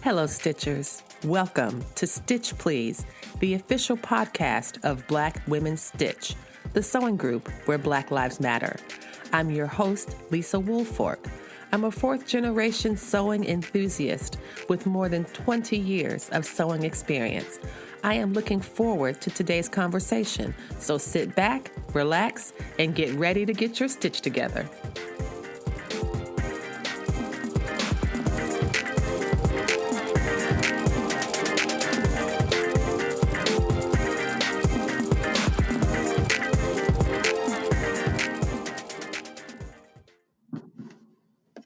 Hello, Stitchers. Welcome to Stitch Please, the official podcast of Black Women Stitch, the sewing group where Black Lives Matter. I'm your host, Lisa Woolfork. I'm a fourth-generation sewing enthusiast with more than 20 years of sewing experience. I am looking forward to today's conversation, so sit back, relax, and get ready to get your stitch together.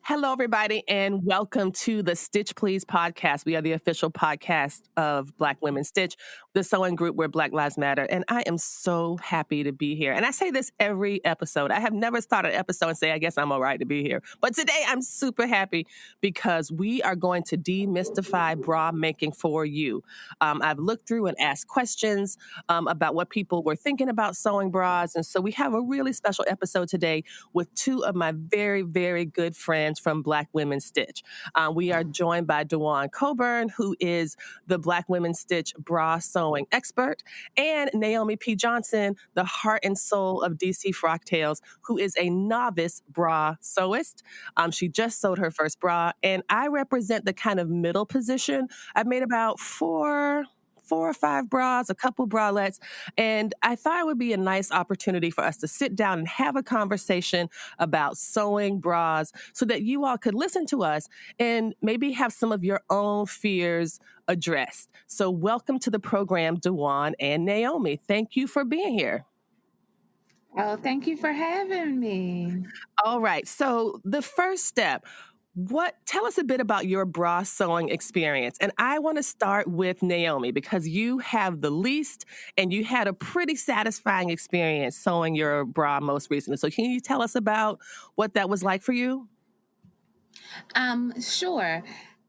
Hello, everybody, and welcome to the Stitch Please podcast. We are the official podcast of Black Women Stitch, the sewing group where Black Lives Matter. And I am so happy to be here. And I say this every episode. I have never started an episode and say, I guess I'm all right to be here. But today I'm super happy because we are going to demystify bra making for you. I've looked through and asked questions about what people were thinking about sewing bras. And so we have a really special episode today with two of my very, very good friends from Black Women Stitch. We are joined by Dewan Coburn, who is the Black Women Stitch bra sewing expert, and Naomi P. Johnson, the heart and soul of DC Frock Tales, who is a novice bra sewist. She just sewed her first bra, and I represent the kind of middle position. I've made about four or five bras, a couple bralettes, and I thought it would be a nice opportunity for us to sit down and have a conversation about sewing bras so that you all could listen to us and maybe have some of your own fears addressed. So welcome to the program, Dewan and Naomi. Thank you for being here. Oh, thank you for having me. All right. So the first step, tell us a bit about your bra sewing experience. And I want to start with Naomi because you have the least and you had a pretty satisfying experience sewing your bra most recently. So can you tell us about what that was like for you? Sure.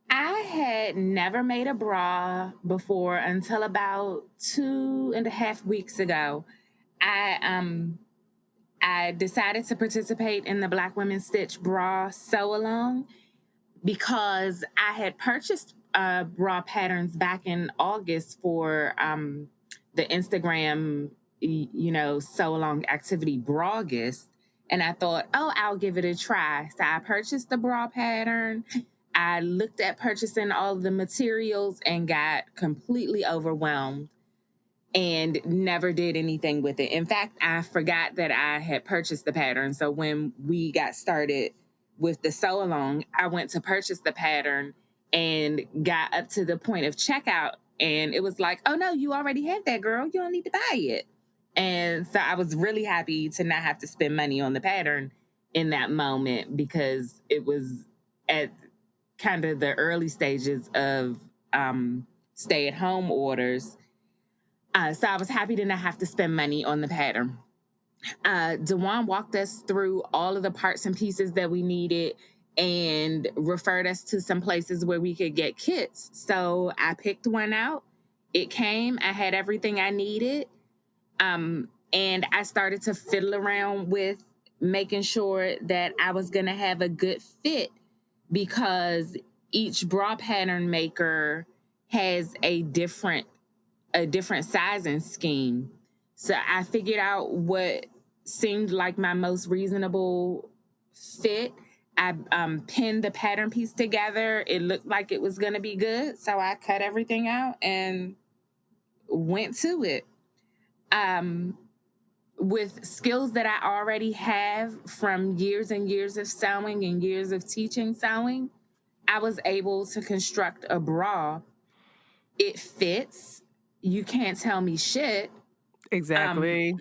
I had never made a bra before until about 2.5 weeks ago. I decided to participate in the Black Women Stitch bra sew along because I had purchased bra patterns back in August for the Instagram, sew along activity Brawgust. And I thought, I'll give it a try. So I purchased the bra pattern. I looked at purchasing all of the materials and got completely overwhelmed and never did anything with it. In fact, I forgot that I had purchased the pattern. So when we got started with the sew along, I went to purchase the pattern and got up to the point of checkout. And it was like, oh no, you already have that, girl. You don't need to buy it. And so I was really happy to not have to spend money on the pattern in that moment because it was at kind of the early stages of stay-at-home orders. So I was happy to not have to spend money on the pattern. Dewan walked us through all of the parts and pieces that we needed and referred us to some places where we could get kits. So I picked one out. It came. I had everything I needed. And I started to fiddle around with making sure that I was going to have a good fit because each bra pattern maker has a different sizing scheme. So I figured out what seemed like my most reasonable fit. I pinned the pattern piece together. It looked like it was going to be good. So I cut everything out and went to it. With skills that I already have from years and years of sewing and years of teaching sewing, I was able to construct a bra. It fits. You can't tell me shit. Exactly.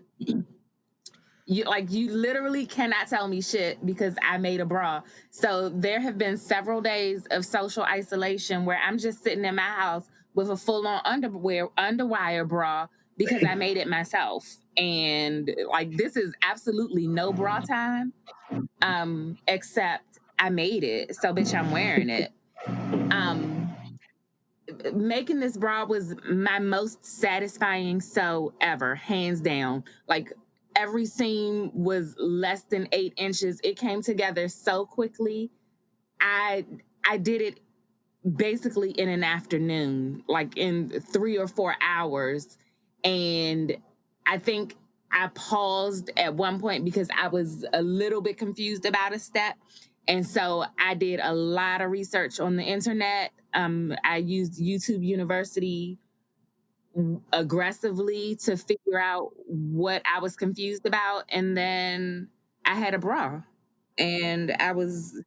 You literally cannot tell me shit because I made a bra. So there have been several days of social isolation where I'm just sitting in my house with a full-on underwire bra because I made it myself. And this is absolutely no bra time, except I made it. So bitch, I'm wearing it. Making this bra was my most satisfying sew ever, hands down. Every seam was less than 8 inches. It came together so quickly. I did it basically in an afternoon, like in 3 or 4 hours. And I think I paused at one point because I was a little bit confused about a step. And so I did a lot of research on the internet. I used YouTube University aggressively to figure out what I was confused about. And then I had a bra. And I was,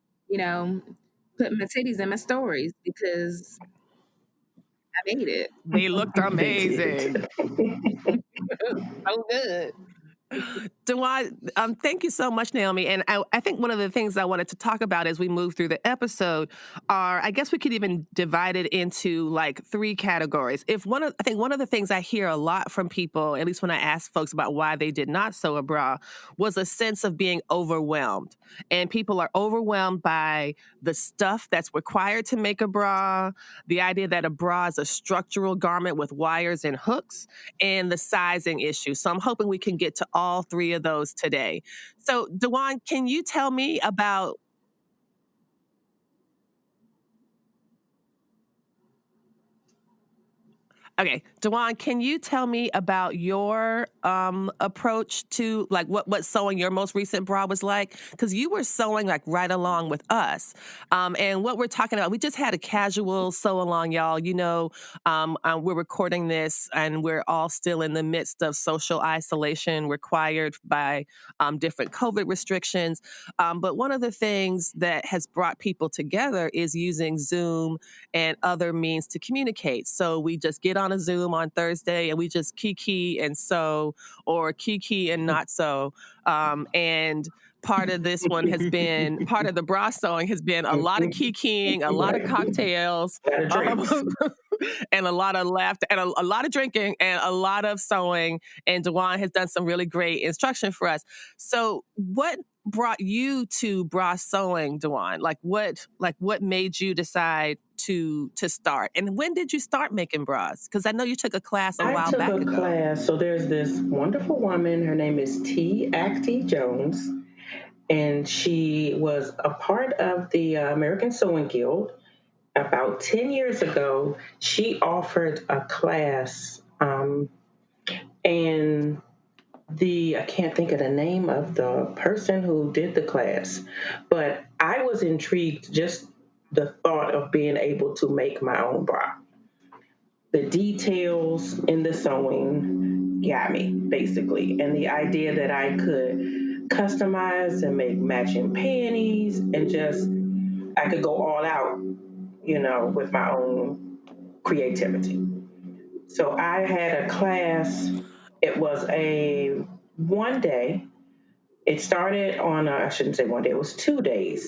putting my titties in my stories because I made it. They looked amazing. So good. Dewan, thank you so much, Naomi. And I think one of the things I wanted to talk about as we move through the episode are, I guess we could even divide it into like 3 categories. I think one of the things I hear a lot from people, at least when I ask folks about why they did not sew a bra, was a sense of being overwhelmed. And people are overwhelmed by the stuff that's required to make a bra, the idea that a bra is a structural garment with wires and hooks, and the sizing issue. So I'm hoping we can get to all 3 of those today. So, Dewan, can you tell me about Okay, Dewan, can you tell me about your approach to like what sewing your most recent bra was like? Because you were sewing like right along with us, and what we're talking about, we just had a casual sew along, y'all. We're recording this, and we're all still in the midst of social isolation required by different COVID restrictions. But one of the things that has brought people together is using Zoom and other means to communicate. So we just get on a Zoom on Thursday and we just kiki and sew, or kiki and not sew. And part of this one has been, part of the bra sewing has been a lot of kikiing, a lot of cocktails, and a lot of laughter, and a lot of drinking, and a lot of sewing. And Dewan has done some really great instruction for us. So what brought you to bra sewing, Dewan? Like what made you decide to start? And when did you start making bras? Because I know you took a class a while back ago. I took a class. So there's this wonderful woman. Her name is T. Actie Jones. And she was a part of the American Sewing Guild. About 10 years ago, she offered a class. And I can't think of the name of the person who did the class, but I was intrigued just the thought of being able to make my own bra. The details in the sewing got me, basically, and the idea that I could customize and make matching panties and just, I could go all out, with my own creativity. So I had a class. It was a one day. It started on, I shouldn't say one day, it was 2 days.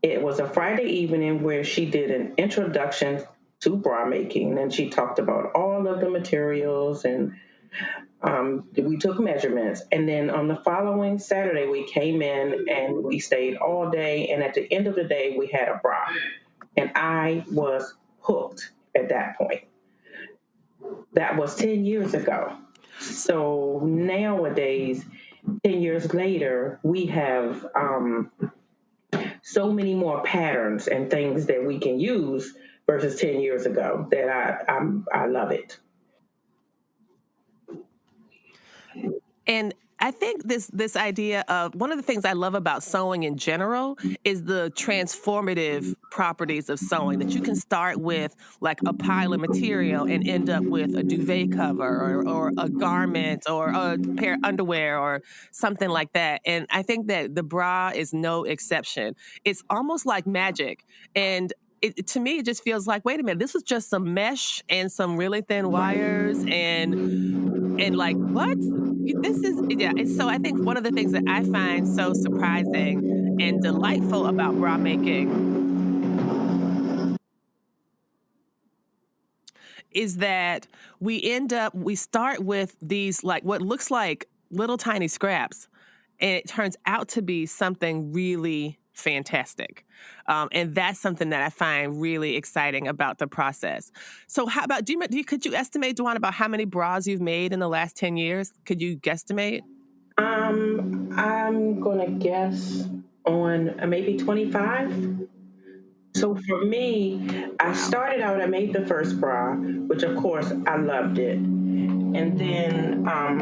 It was a Friday evening where she did an introduction to bra making, and she talked about all of the materials, and we took measurements. And then on the following Saturday, we came in and we stayed all day. And at the end of the day, we had a bra. And I was hooked at that point. That was 10 years ago. So nowadays, 10 years later, we have so many more patterns and things that we can use versus 10 years ago that I love it. And I think this idea of, one of the things I love about sewing in general is the transformative properties of sewing, that you can start with like a pile of material and end up with a duvet cover or a garment or a pair of underwear or something like that. And I think that the bra is no exception. It's almost like magic. And to me, it just feels like, wait a minute, this was just some mesh and some really thin wires and like, what? This is, yeah. And so I think one of the things that I find so surprising and delightful about bra making is that we start with these, like, what looks like little tiny scraps, and it turns out to be something really fantastic. And that's something that I find really exciting about the process. So how about, could you estimate, Dewan, about how many bras you've made in the last 10 years? Could you guesstimate? I'm going to guess on maybe 25. So for me, I started out, I made the first bra, which of course I loved it. And then I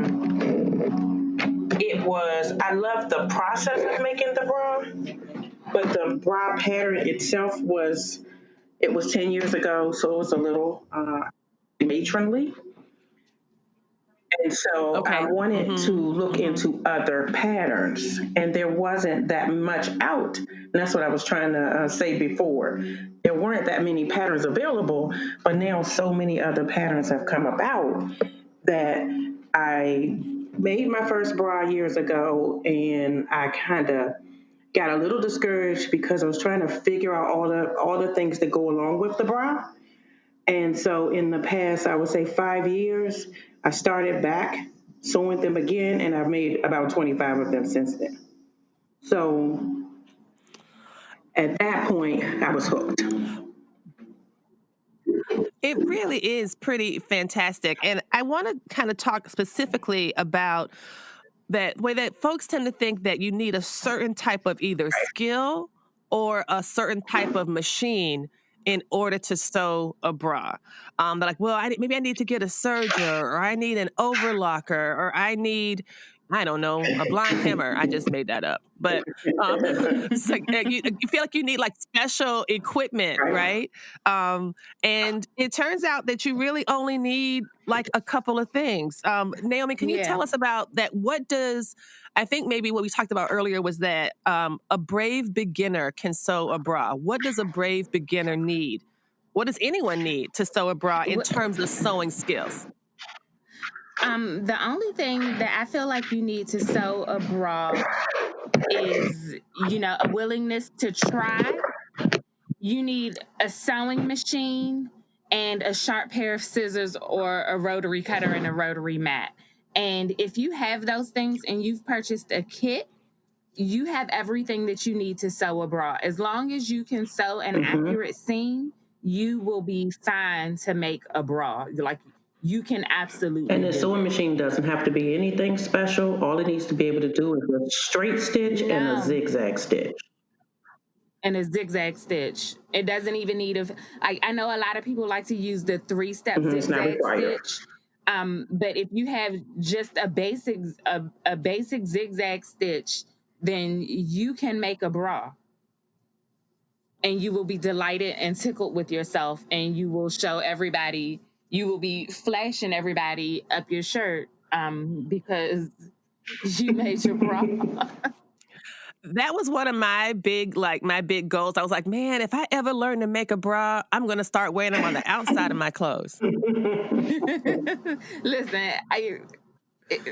loved the process of making the bra, but the bra pattern itself it was 10 years ago, so it was a little matronly. And so I Okay. wanted to look Mm-hmm. into other patterns, and there wasn't that much out. And that's what I was trying to say before. There weren't that many patterns available, but now so many other patterns have come about that I made my first bra years ago, and I kind of got a little discouraged because I was trying to figure out all the things that go along with the bra. And so in the past, I would say 5 years, I started back sewing them again, and I've made about 25 of them since then. So at that point, I was hooked. It really is pretty fantastic. And I want to kind of talk specifically about that way that folks tend to think that you need a certain type of either skill or a certain type of machine in order to sew a bra. They're like, well, maybe I need to get a serger, or I need an overlocker, or I need, I don't know, a blind hammer. I just made that up. But it's like you feel like you need like special equipment, Right. right? And it turns out that you really only need like a couple of things. Naomi, can you Yeah. tell us about that? I think maybe what we talked about earlier was that a brave beginner can sew a bra. What does a brave beginner need? What does anyone need to sew a bra in terms of sewing skills? The only thing that I feel like you need to sew a bra is, a willingness to try. You need a sewing machine and a sharp pair of scissors or a rotary cutter and a rotary mat. And if you have those things and you've purchased a kit, you have everything that you need to sew a bra. As long as you can sew an accurate seam, you will be fine to make a bra. Like, you can And absolutely the do sewing it. machine doesn't have to be anything special. All it needs to be able to do is a straight stitch and a No, zigzag stitch. and a zigzag stitch. It doesn't even need I know a lot of people like to use the 3-step It's not zigzag required. stitch. But if you have just a basic zigzag stitch, then you can make a bra, and you will be delighted and tickled with yourself, and you will show everybody, you will be flashing everybody up your shirt, because you made your bra. That was one of my big goals. I was like, man, if I ever learn to make a bra, I'm going to start wearing them on the outside of my clothes. Listen,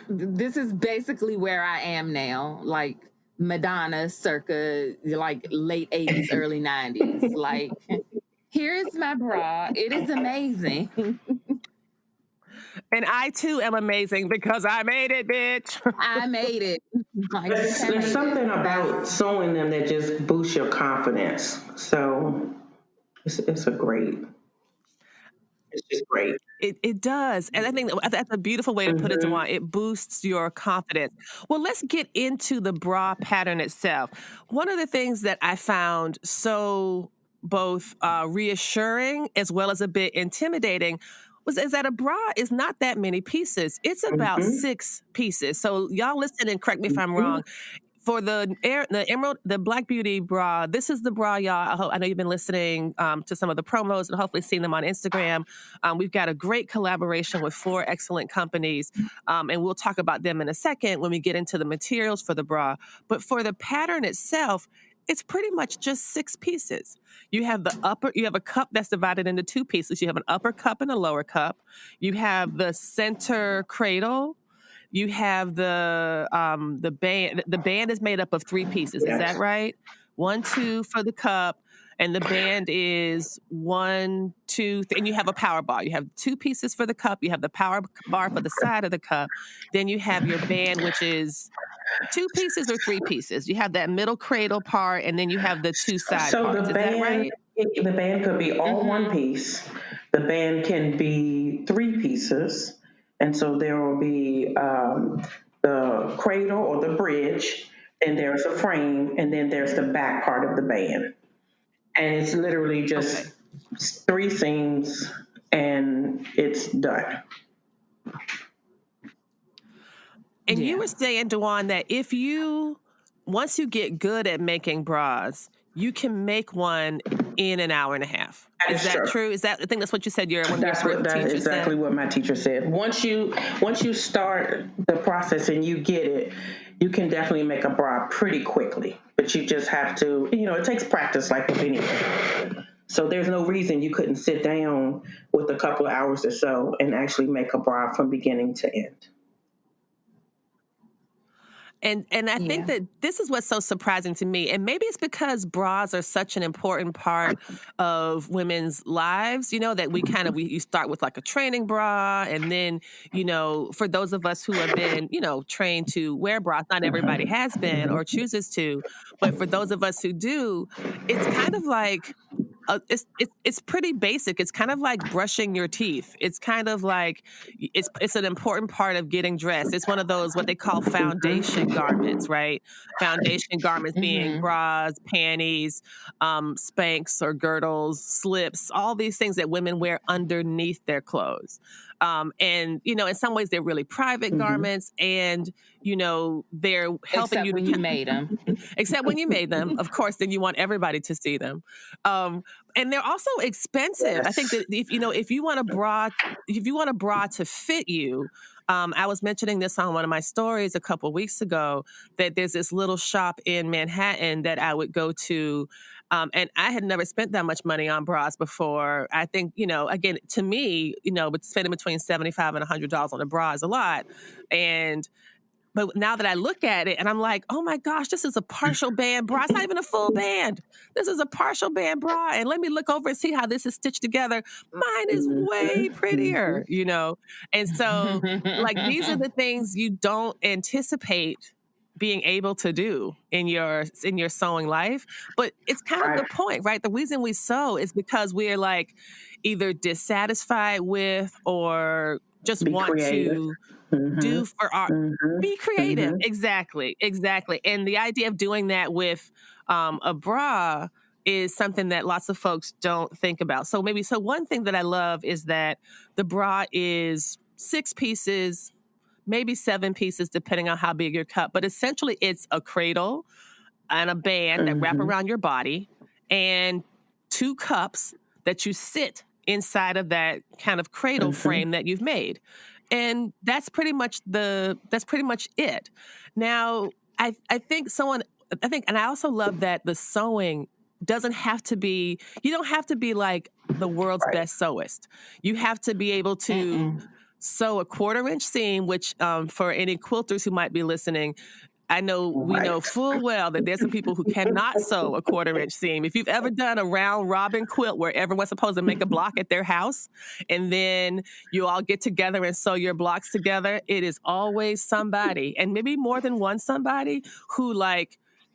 this is basically where I am now. Like Madonna circa like late 80s, early 90s. Like, here's my bra. It is amazing. And I too am amazing because I made it, bitch. I made it. Like, There's something about sewing them that just boosts your confidence. So it's just great. It does. And I think that's a beautiful way to put it, Mm-hmm. Dewan. It boosts your confidence. Well, let's get into the bra pattern itself. One of the things that I found so both reassuring as well as a bit intimidating is that a bra is not that many pieces. It's about Mm-hmm. 6 pieces. So y'all listen and correct me if I'm Mm-hmm. wrong. For the Black Beauty bra, this is the bra, y'all. I know you've been listening to some of the promos and hopefully seen them on Instagram. We've got a great collaboration with 4 excellent companies, and we'll talk about them in a second when we get into the materials for the bra. But for the pattern itself, it's pretty much just 6 pieces. You have a cup that's divided into 2 pieces. You have an upper cup and a lower cup. You have the center cradle. You have the band. The band is made up of 3 pieces. Is that Yes. right? 1, 2 for the cup, and the band is 1, 2, and you have a power bar. You have 2 pieces for the cup. You have the power bar for the side of the cup. Then you have your band, which is 2 pieces or 3 pieces. You have that middle cradle part, and then you have the 2 side So parts. Is that right? the band could be all one Mm-hmm. piece. The band can be 3 pieces, and so there will be the cradle or the bridge, and there's a frame, and then there's the back part of the band. And it's literally just Okay. 3 seams and it's done. And you Yeah. were saying, Dewan, that once you get good at making bras, you can make one in an hour and a half. That Is is that true. true? I think that's what you said. One of your birth That's teachers exactly said. what my teacher said. Once you start the process and you get it, you can definitely make a bra pretty quickly. But you just have to, it takes practice like with anything. So there's no reason you couldn't sit down with a couple of hours or so and actually make a bra from beginning to end. And I think that this is what's so surprising to me. And maybe it's because bras are such an important part of women's lives, that you start with like a training bra. And then, for those of us who have been, trained to wear bras, not everybody has been or chooses to, but for those of us who do, it's kind of like, it's pretty basic. It's kind of like brushing your teeth. It's kind of like it's an important part of getting dressed. It's one of those what they call foundation garments, right? Foundation garments being Mm-hmm. bras, panties, Spanx or girdles, slips, all these things that women wear underneath their clothes. And in some ways they're really private garments, and they're helping Except you when you made them. except when you made them. Of course, then you want everybody to see them. And they're also expensive. I think that if you want a bra to fit you, I was mentioning this on one of my stories a couple of weeks ago, that there's this little shop in Manhattan that I would go to. And I had never spent that much money on bras before. I think, again, to me, spending between $75 and $100 on a bra is a lot. But now that I look at it and I'm like, oh my gosh, this is a partial band bra. It's not even a full band. This is a partial band bra. And let me look over and see how this is stitched together. Mine is way prettier, And so, like, these are the things you don't anticipate being able to do in your sewing life. But it's kind of the point, right? The reason we sew is because we're like either dissatisfied with or just Be want creative. to do for our be creative. Exactly. And the idea of doing that with a bra is something that lots of folks don't think about. So one thing that I love is that the bra is 6 pieces, maybe 7 pieces, depending on how big your cup. But essentially it's a cradle and a band that wrap around your body and 2 cups that you sit inside of that kind of cradle frame that you've made. And that's pretty much it. Now, I think, and I also love that the sewing doesn't have to be, you don't have to be like the world's best sewist. You have to be able to sew a 1/4-inch seam, which for any quilters who might be listening, we know full well that there's some people who cannot sew a 1/4-inch seam. If you've ever done a round robin quilt where everyone's supposed to make a block at their house and then you all get together and sew your blocks together, it is always somebody, and maybe more than one somebody, who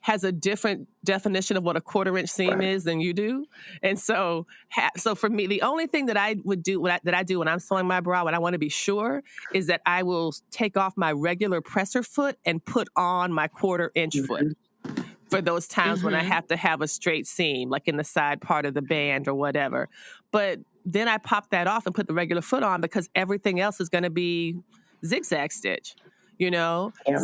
has a different definition of what a 1/4-inch seam is than you do. And so for me, the only thing that I would do, that I do when I'm sewing my bra, when I want to be sure, is that I will take off my regular presser foot and put on my 1/4-inch foot for those times when I have to have a straight seam, like in the side part of the band or whatever. But then I pop that off and put the regular foot on because everything else is going to be zigzag stitch.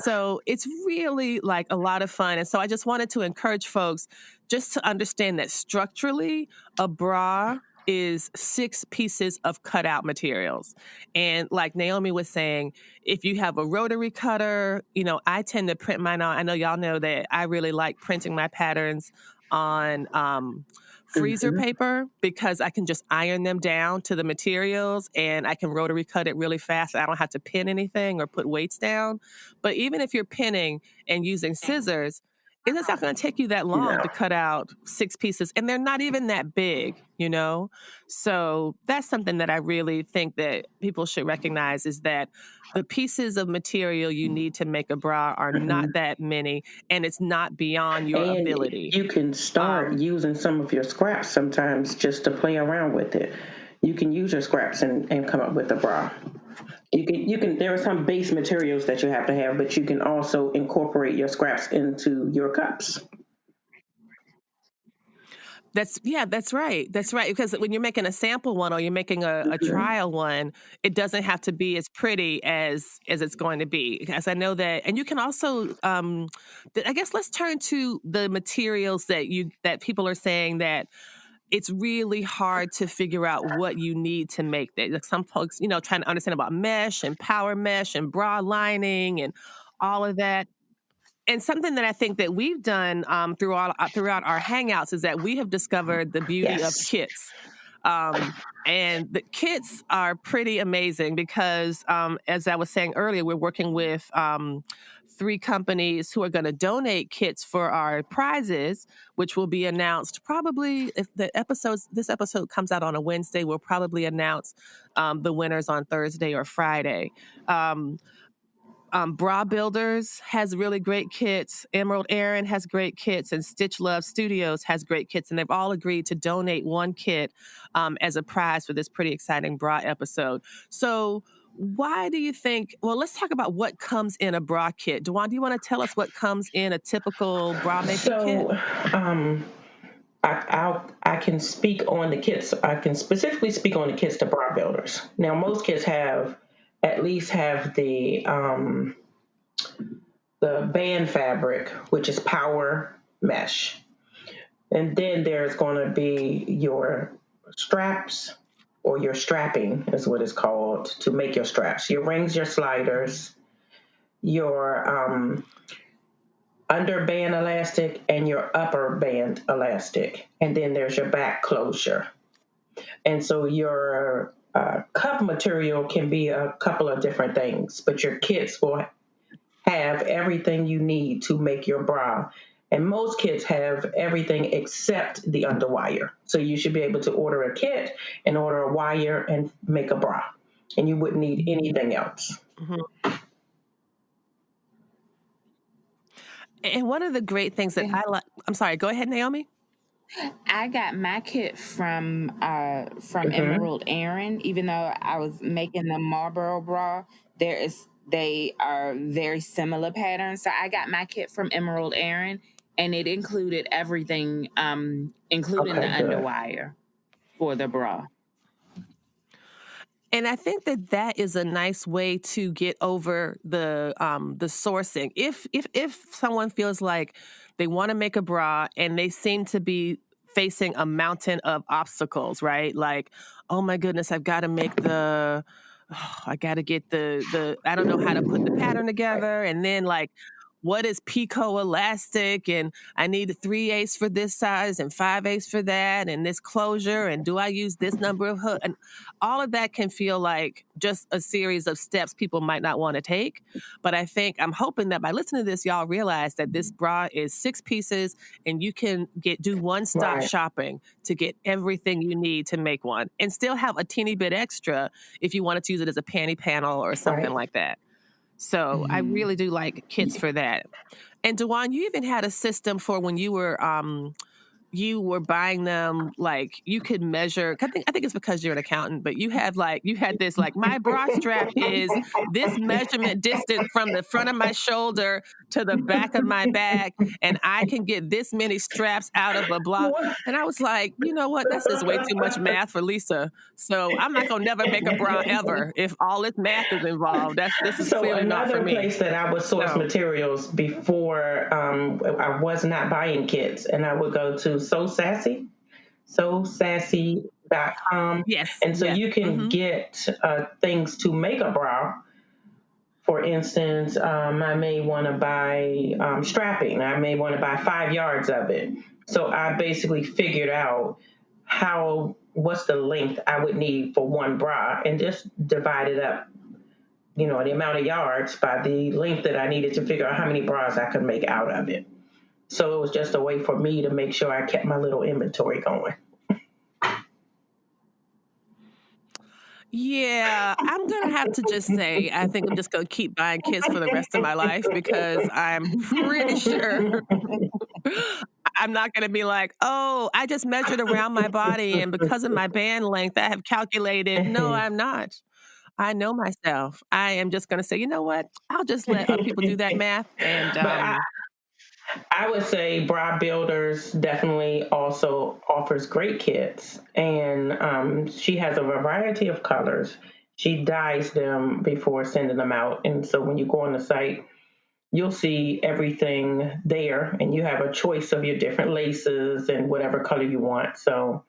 So it's really like a lot of fun. And so I just wanted to encourage folks just to understand that structurally, a bra is 6 pieces of cutout materials. And like Naomi was saying, if you have a rotary cutter, I tend to print mine on. I know y'all know that I really like printing my patterns on freezer paper because I can just iron them down to the materials and I can rotary cut it really fast. I don't have to pin anything or put weights down. But even if you're pinning and using scissors, it's not going to take you that long to cut out 6 pieces. And they're not even that big, So that's something that I really think that people should recognize, is that the pieces of material you need to make a bra are not that many, and it's not beyond your ability. You can start using some of your scraps sometimes just to play around with it. You can use your scraps and come up with a bra. You can there are some base materials that you have to have, but you can also incorporate your scraps into your cups. That's right. That's right. Because when you're making a sample one or you're making a trial one, it doesn't have to be as pretty as it's going to be. Because I know that, and you can also, I guess, let's turn to the materials that people are saying that it's really hard to figure out what you need to make that. Like some folks, trying to understand about mesh and power mesh and bra lining and all of that. And something that I think that we've done throughout our hangouts is that we have discovered the beauty of kits. And the kits are pretty amazing because, as I was saying earlier, we're working with 3 companies who are going to donate kits for our prizes, which will be announced probably if this episode comes out on a Wednesday. We'll probably announce the winners on Thursday or Friday. Bra Builders has really great kits. Emerald Erin has great kits, and Stitch Love Studios has great kits, and they've all agreed to donate 1 kit as a prize for this pretty exciting bra episode. So why do you think, well, let's talk about what comes in a bra kit. Dewan, do you want to tell us what comes in a typical bra making kit? I can speak on the kits. I can specifically speak on the kits to Bra Builders. Now, most kits at least have the band fabric, which is power mesh. And then there's going to be your straps, or your strapping is what it's called, to make your straps. Your rings, your sliders, your under band elastic, and your upper band elastic. And then there's your back closure. And so your cup material can be a couple of different things, but your kits will have everything you need to make your bra. And most kits have everything except the underwire. So you should be able to order a kit and order a wire and make a bra. And you wouldn't need anything else. Mm-hmm. And one of the great things that I like, I'm sorry, go ahead, Naomi. I got my kit from Emerald Erin. Even though I was making the Marlboro bra, they are very similar patterns. So I got my kit from Emerald Erin, and it included everything, including the underwire for the bra. And I think that is a nice way to get over the sourcing. If someone feels like they want to make a bra and they seem to be facing a mountain of obstacles, right? Like, oh my goodness, I've got to make I got to get I don't know how to put the pattern together, and then like, what is Pico elastic, and I need a 3/8 for this size and 5/8 for that, and this closure, and do I use this number of hook? And all of that can feel like just a series of steps people might not want to take. But I'm hoping that by listening to this, y'all realize that this bra is 6 pieces, and you can do one-stop shopping to get everything you need to make one, and still have a teeny bit extra if you wanted to use it as a panty panel or something like that. So I really do like kits for that. And Dewan, you even had a system for when you were buying them, like you could measure. I think it's because you're an accountant, but you had this like, my bra strap is this measurement distance from the front of my shoulder to the back of my back, and I can get this many straps out of a block. And I was like, you know what? This is way too much math for Lisa. So I'm not gonna never make a bra ever if all this math is involved. This is clearly not for me. Another place that I would source materials before, I was not buying kits, and I would go to SoSassy.com. Yes. And so you can get things to make a bra. For instance, I may want to buy strapping. I may want to buy 5 yards of it. So I basically figured out what's the length I would need for one bra, and just divided up, the amount of yards by the length that I needed to figure out how many bras I could make out of it. So it was just a way for me to make sure I kept my little inventory going. Yeah, I'm going to have to just say, I think I'm just going to keep buying kits for the rest of my life, because I'm pretty sure I'm not going to be like, oh, I just measured around my body, and because of my band length, I have calculated. No, I'm not. I know myself. I am just going to say, you know what? I'll just let other people do that math. And I would say Bra Builders definitely also offers great kits, and she has a variety of colors. She dyes them before sending them out, and so when you go on the site, you'll see everything there, and you have a choice of your different laces and whatever color you want. So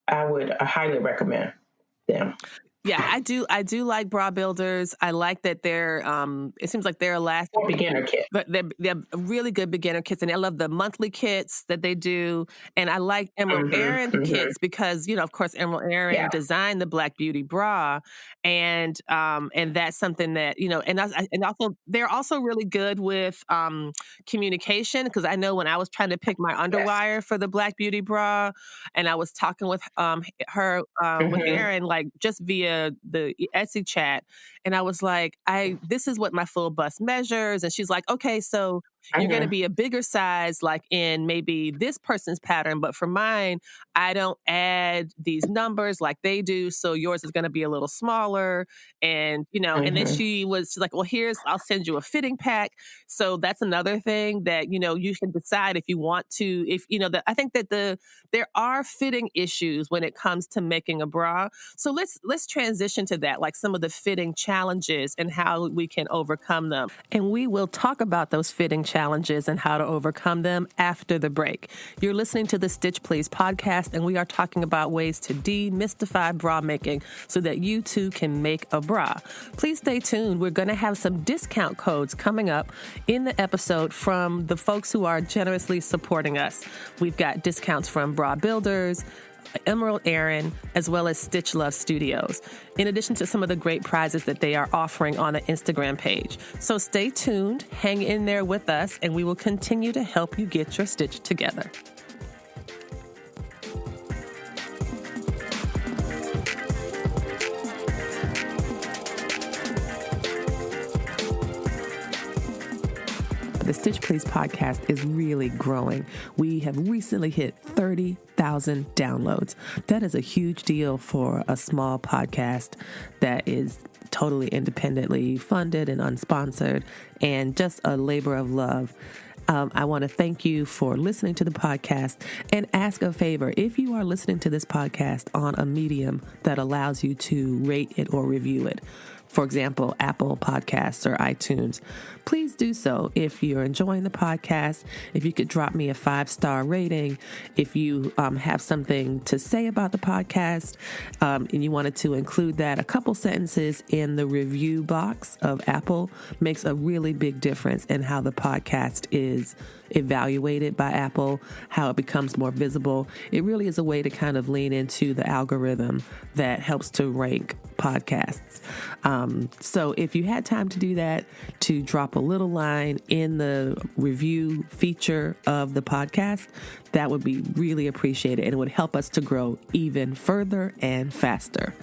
I would highly recommend them. Yeah, I do like Bra Builders. I like that they're it seems like they're elastic. Or beginner kit. But they're really good beginner kits, and I love the monthly kits that they do. And I like Emerald Erin kits because, of course, Emerald Erin designed the Black Beauty bra, and that's something that and also they're also really good with communication, because I know when I was trying to pick my underwire for the Black Beauty bra, and I was talking with her with Erin, like just via the Etsy chat, and I was like, this is what my full bust measures, and she's like, okay, so you're going to be a bigger size, like in maybe this person's pattern, but for mine, I don't add these numbers like they do, so yours is going to be a little smaller, and and then she's like, well, I'll send you a fitting pack. So that's another thing that you can decide if you want to. If I think that there are fitting issues when it comes to making a bra. So let's transition to that, like some of the fitting challenges and how we can overcome them. And we will talk about those fitting challenges and how to overcome them after the break. You're listening to the Stitch Please podcast, and we are talking about ways to demystify bra making so that you too can make a bra. Please stay tuned. We're going to have some discount codes coming up in the episode from the folks who are generously supporting us. We've got discounts from Bra Builders, Emerald Erin, as well as Stitch Love Studios, in addition to some of the great prizes that they are offering on the Instagram page. So stay tuned, hang in there with us, and we will continue to help you get your stitch together. The Stitch Please podcast is really growing. We have recently hit 30,000 downloads. That is a huge deal for a small podcast that is totally independently funded and unsponsored, and just a labor of love. I want to thank you for listening to the podcast and ask a favor. If you are listening to this podcast on a medium that allows you to rate it or review it, for example, Apple Podcasts or iTunes, please do so. If you're enjoying the podcast, if you could drop me a 5-star rating, if you have something to say about the podcast, and you wanted to include that, a couple sentences in the review box of Apple makes a really big difference in how the podcast is evaluated by Apple, how it becomes more visible. It really is a way to kind of lean into the algorithm that helps to rank podcasts. So if you had time to do that, to drop a little line in the review feature of the podcast, that would be really appreciated, and it would help us to grow even further and faster.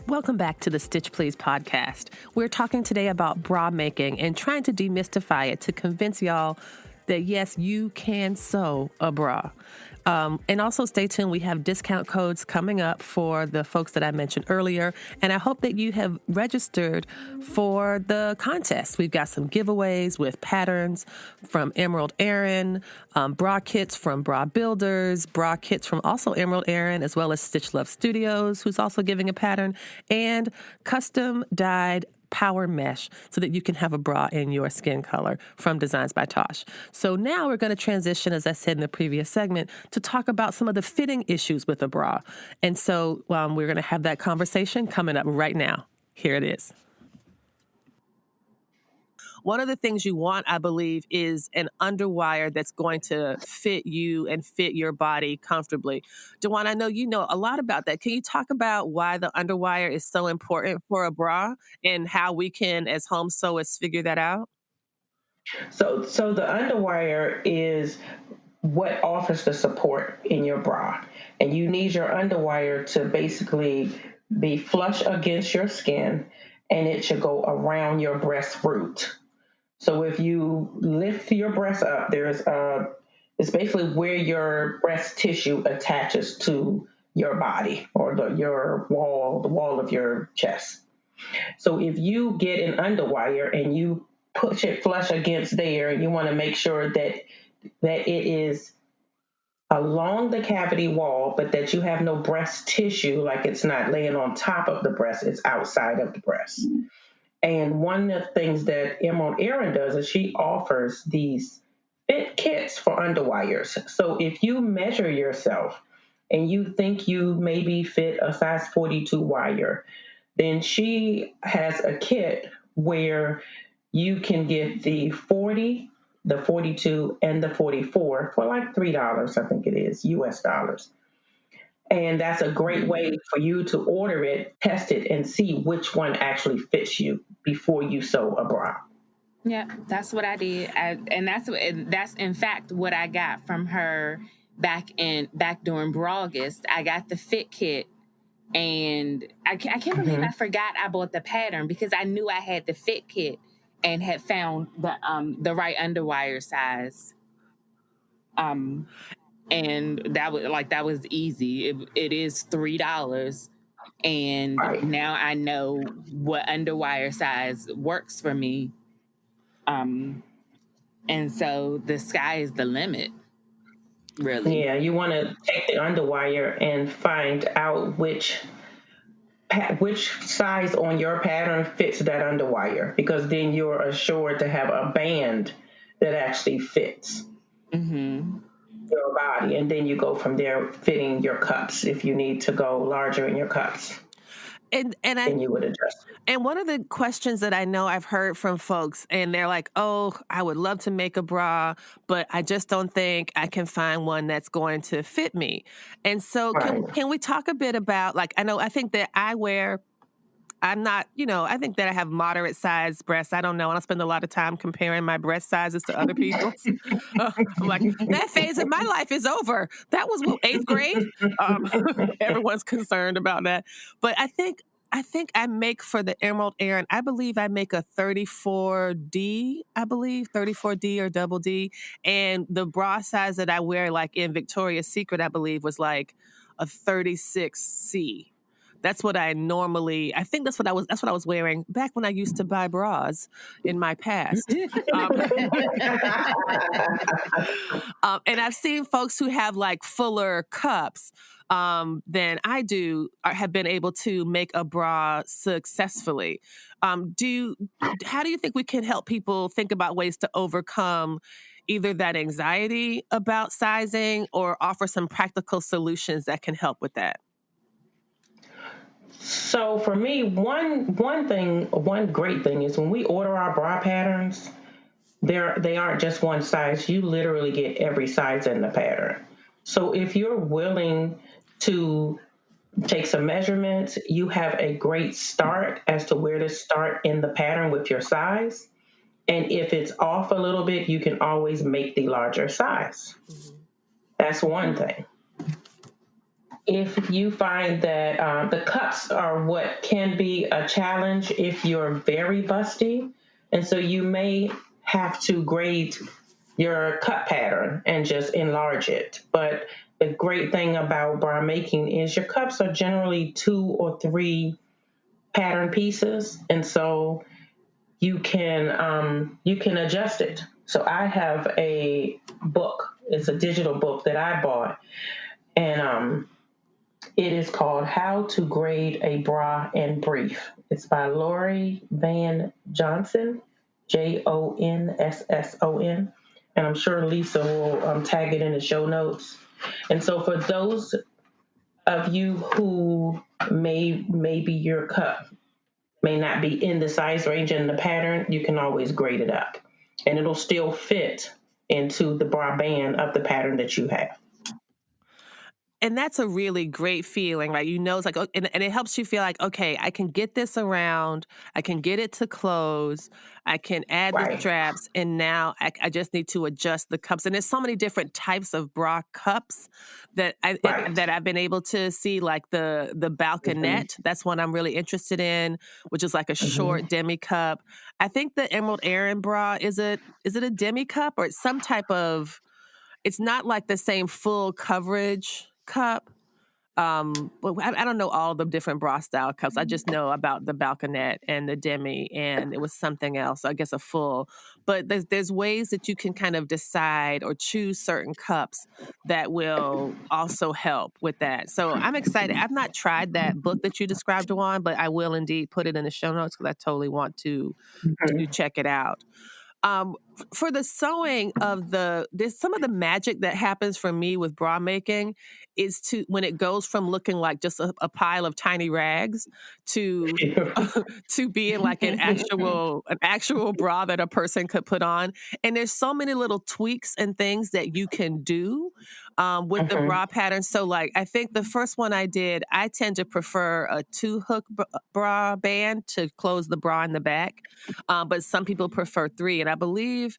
Welcome back to the Stitch Please podcast. We're talking today about bra making and trying to demystify it to convince y'all that yes, you can sew a bra. And also stay tuned. We have discount codes coming up for the folks that I mentioned earlier. And I hope that you have registered for the contest. We've got some giveaways with patterns from Emerald Erin, bra kits from Bra Builders, bra kits from also Emerald Erin, as well as Stitch Love Studios, who's also giving a pattern, and custom dyed power mesh so that you can have a bra in your skin color from Designs by Tosh. So now we're going to transition, as I said in the previous segment, to talk about some of the fitting issues with a bra. And so we're going to have that conversation coming up right now. Here it is. One of the things you want, I believe, is an underwire that's going to fit you and fit your body comfortably. DeJuan, I know you know a lot about that. Can you talk about why the underwire is so important for a bra and how we can, as home sewists, figure that out? So the underwire is what offers the support in your bra. And you need your underwire to basically be flush against your skin, and it should go around your breast root. So if you lift your breast up, it's basically where your breast tissue attaches to your body, or the wall of your chest. So if you get an underwire and you push it flush against there, you want to make sure that it is along the cavity wall, but that you have no breast tissue, like it's not laying on top of the breast, it's outside of the breast. And one of the things that Emerald Erin does is she offers these fit kits for underwires. So if you measure yourself and you think you maybe fit a size 42 wire, then she has a kit where you can get the 40, the 42, and the 44 for like $3, I think it is, US dollars. And that's a great way for you to order it, test it, and see which one actually fits you before you sew a bra. Yeah, that's what I did, and that's in fact what I got from her back during August. I got the fit kit, and I can't believe I forgot I bought the pattern because I knew I had the fit kit and had found the right underwire size. And that was easy. It is $3, and Right. now I know what underwire size works for me. And so the sky is the limit, really. Yeah, you want to take the underwire and find out which size on your pattern fits that underwire, because then you're assured to have a band that actually fits your body, and then you go from there fitting your cups. If you need to go larger in your cups, And then you would adjust it. And one of the questions that I know I've heard from folks, and they're like, oh, I would love to make a bra, but I just don't think I can find one that's going to fit me. And so Right. can we talk a bit about, like, I think that I'm not, I think that I have moderate sized breasts. I don't know. And I spend a lot of time comparing my breast sizes to other people's. I'm like, that phase of my life is over. That was 8th grade. Everyone's concerned about that. But I think I make for the Emerald Erin, I believe I make a 34D, 34D or double D. And the bra size that I wear, like in Victoria's Secret, I believe was like a 36C. That's what I think that's what I was wearing back when I used to buy bras in my past. And I've seen folks who have like fuller cups than I do have been able to make a bra successfully. How do you think we can help people think about ways to overcome either that anxiety about sizing or offer some practical solutions that can help with that? So for me, one great thing is when we order our bra patterns, they aren't just one size. You literally get every size in the pattern. So if you're willing to take some measurements, you have a great start as to where to start in the pattern with your size. And if it's off a little bit, you can always make the larger size. That's one thing. If you find that the cups are what can be a challenge if you're very busty, and so you may have to grade your cup pattern and just enlarge it. But the great thing about bra making is your cups are generally 2 or 3 pattern pieces, and so you can adjust it. So I have a book. It's a digital book that I bought, and it is called How to Grade a Bra in Brief. It's by Lori Van Johnson, Jonsson. And I'm sure Lisa will tag it in the show notes. And so for those of you who maybe your cup may not be in the size range and the pattern, you can always grade it up. And it'll still fit into the bra band of the pattern that you have. And that's a really great feeling, right? It's like, and it helps you feel like, okay, I can get this around, I can get it to close, I can add the straps, and now I just need to adjust the cups. And there's so many different types of bra cups that I've been able to see, like the balconette. That's one I'm really interested in, which is like a short demi cup. I think the Emerald Erin bra, is it a demi cup or it's some type of? It's not like the same full coverage cup. Well, I don't know all the different bra style cups. I just know about the balconette and the demi, and it was something else. I guess a full. But there's ways that you can kind of decide or choose certain cups that will also help with that. So I'm excited. I've not tried that book that you described, Juwan, but I will indeed put it in the show notes because I totally want to check it out. For the sewing of there's some of the magic that happens for me with bra making is when it goes from looking like just a pile of tiny rags to to being like an actual bra that a person could put on. And there's so many little tweaks and things that you can do with the bra pattern. So like, I think the first one I did, I tend to prefer a 2-hook bra band to close the bra in the back. But some people prefer 3. And I believe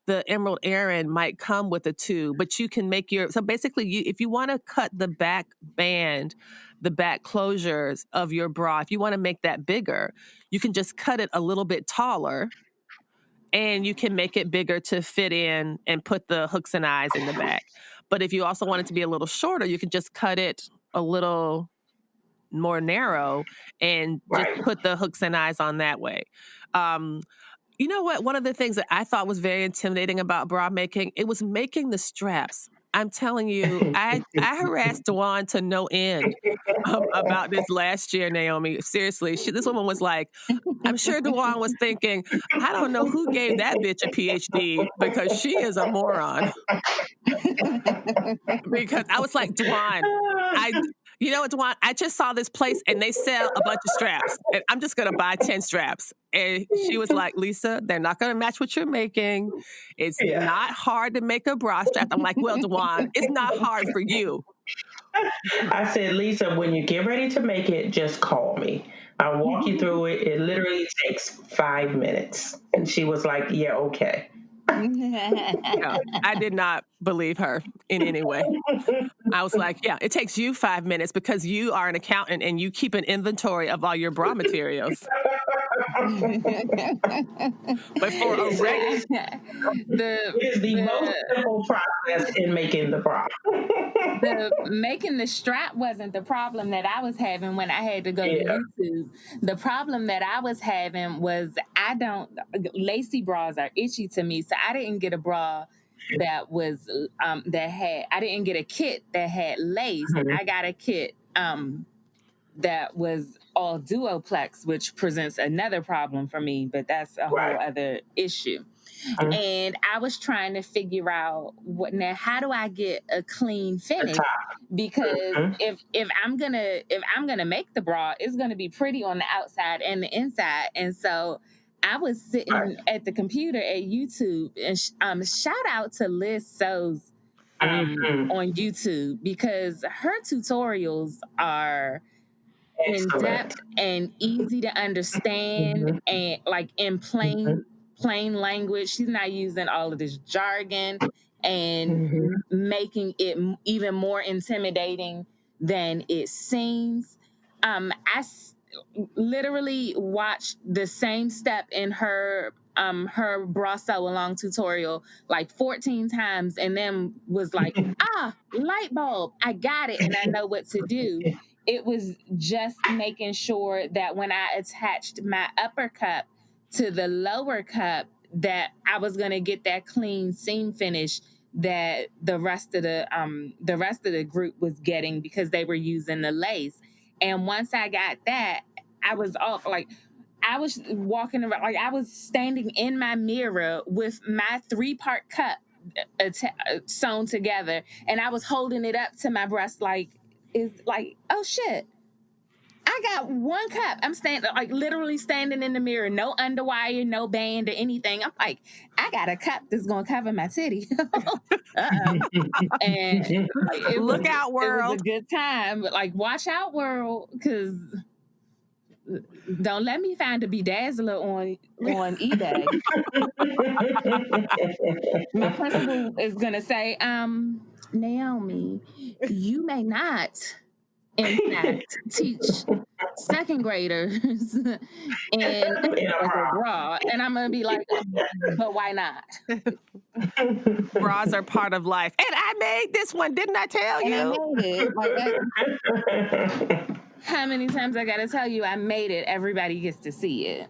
the Emerald Erin might come with a 2, but you can make so basically if you want to cut the back band, the back closures of your bra, if you want to make that bigger, you can just cut it a little bit taller and you can make it bigger to fit in and put the hooks and eyes in the back. But if you also want it to be a little shorter, you can just cut it a little more narrow and just put the hooks and eyes on that way. You know what? One of the things that I thought was very intimidating about bra making, it was making the straps. I'm telling you, I harassed Juwan to no end about this last year, Naomi. Seriously, this woman was like, I'm sure Juwan was thinking, I don't know who gave that bitch a PhD because she is a moron. Because I was like, Juwan, you know what, Juwan? I just saw this place and they sell a bunch of straps. And I'm just going to buy 10 straps. And she was like, Lisa, they're not going to match what you're making. It's not hard to make a bra strap. I'm like, well, Juwan, it's not hard for you. I said, Lisa, when you get ready to make it, just call me. I'll walk you through it. It literally takes 5 minutes. And she was like, yeah, okay. No, I did not believe her in any way. I was like, yeah, it takes you 5 minutes because you are an accountant and you keep an inventory of all your bra materials. But for a it is the most simple process in making the bra. Making the strap wasn't the problem that I was having when I had to go to YouTube. The problem that I was having was lacy bras are itchy to me, so I didn't get a bra that was I didn't get a kit that had lace. I got a kit that was all duoplex, which presents another problem for me, but that's a whole other issue. And I was trying to figure out how do I get a clean finish? Because if I'm gonna make the bra, it's gonna be pretty on the outside and the inside. And so I was sitting at the computer at YouTube, and shout out to Liz Sews on YouTube, because her tutorials are in depth and easy to understand and like in plain language. She's not using all of this jargon and making it even more intimidating than it seems. I literally watched the same step in her bra sew along tutorial like 14 times and then was like, light bulb, I got it and I know what to do. It was just making sure that when I attached my upper cup to the lower cup, that I was going to get that clean seam finish that the rest of the group was getting because they were using the lace. And once I got that, I was off. Like, I was walking around, like I was standing in my mirror with my 3-part cup sewn together, and I was holding it up to my breast like, oh shit, I got 1 cup. I'm literally standing in the mirror, no underwire, no band or anything. I'm like, I got a cup that's gonna cover my titty. And look out, world. It was a good time, but like, watch out, world, because don't let me find a bedazzler on eBay. My principal is gonna say, Naomi, you may not in fact teach second graders in a bra, and I'm gonna be like, but why not? Bras are part of life, and I made this one, didn't I tell you? And I made it. Like, how many times I gotta tell you I made it? Everybody gets to see it.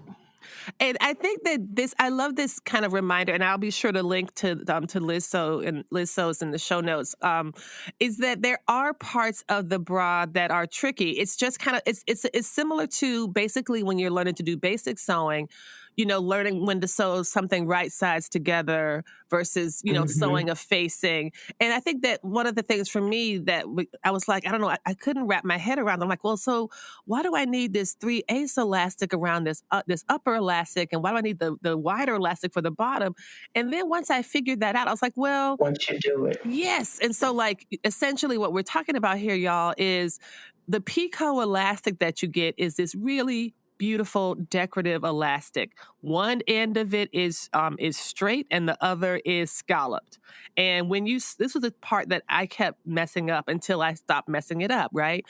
And I think that I love this kind of reminder, and I'll be sure to link to Liz So and Liz So's in the show notes, is that there are parts of the bra that are tricky. It's just kind of, it's similar to basically when you're learning to do basic sewing, learning when to sew something right sides together versus, sewing a facing. And I think that one of the things for me that I was like, I don't know, I couldn't wrap my head around. I'm like, well, so why do I need this 3/8 elastic around this upper elastic? And why do I need the wider elastic for the bottom? And then once I figured that out, I was like, well, once you do it. Yes. And so like, essentially what we're talking about here, y'all, is the Picot elastic that you get is this really beautiful decorative elastic. One end of it is straight and the other is scalloped. And when this was the part that I kept messing up until I stopped messing it up, right?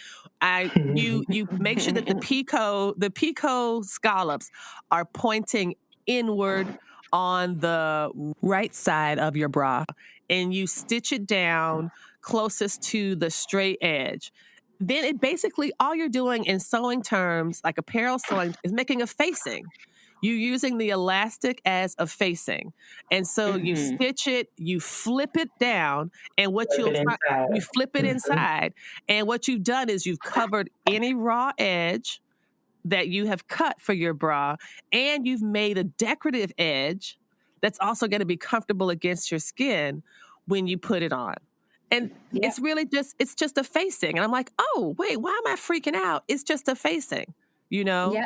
You make sure that the Picot scallops are pointing inward on the right side of your bra, and you stitch it down closest to the straight edge. Then it basically, all you're doing in sewing terms, like apparel sewing, is making a facing. You're using the elastic as a facing. And so you stitch it, you flip it down, and you flip it inside. And what you've done is you've covered any raw edge that you have cut for your bra, and you've made a decorative edge that's also going to be comfortable against your skin when you put it on. And it's really it's just a facing. And I'm like, oh, wait, why am I freaking out? It's just a facing, Yeah.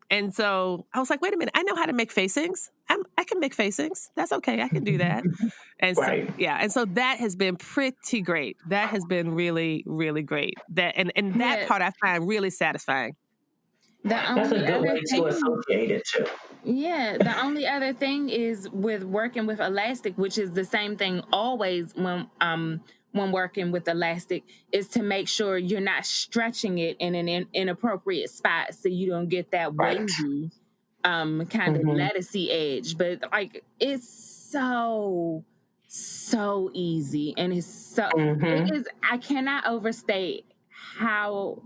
And so I was like, wait a minute, I know how to make facings. I can make facings. That's okay. I can do that. And so, and so that has been pretty great. That has been really, really great. That part I find really satisfying. That's a good way to associate it too. Yeah, the only other thing is with working with elastic, which is the same thing always when working with elastic, is to make sure you're not stretching it in an inappropriate spot so you don't get that wavy kind of lettucey edge. But like, it's so easy, and it's so it is. I cannot overstate how